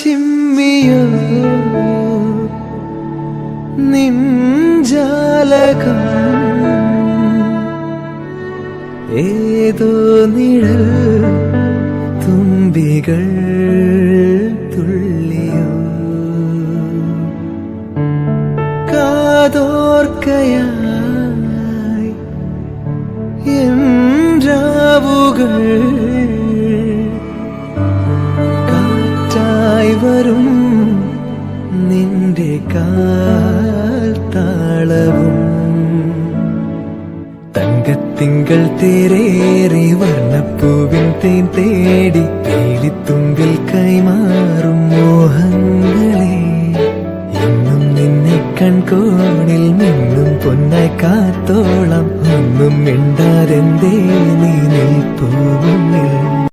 ചിമ്മിയോ നിഞ്ചാലകം ഏതോ നിഴൽ തുമ്പികൾ തുള്ളിയോ കാതോർക്കയായി രാവുകൾ കാറ്റായി വരും നിന്റെ കാൽ താളവും തങ്കത്തിങ്കൾ തേരേറി വർണ്ണപ്പൂവിൻ തേൻ തേടി പേലിത്തുമ്പിൽ കൈമാറും മോഹങ്ങളെ എന്നും നിന്നെ കൺകോണിൽ നിന്നും പൊന്നായി കാത്തോളം ഒന്നും മിണ്ടാതെന്തേ നീ നിൽപ്പൂ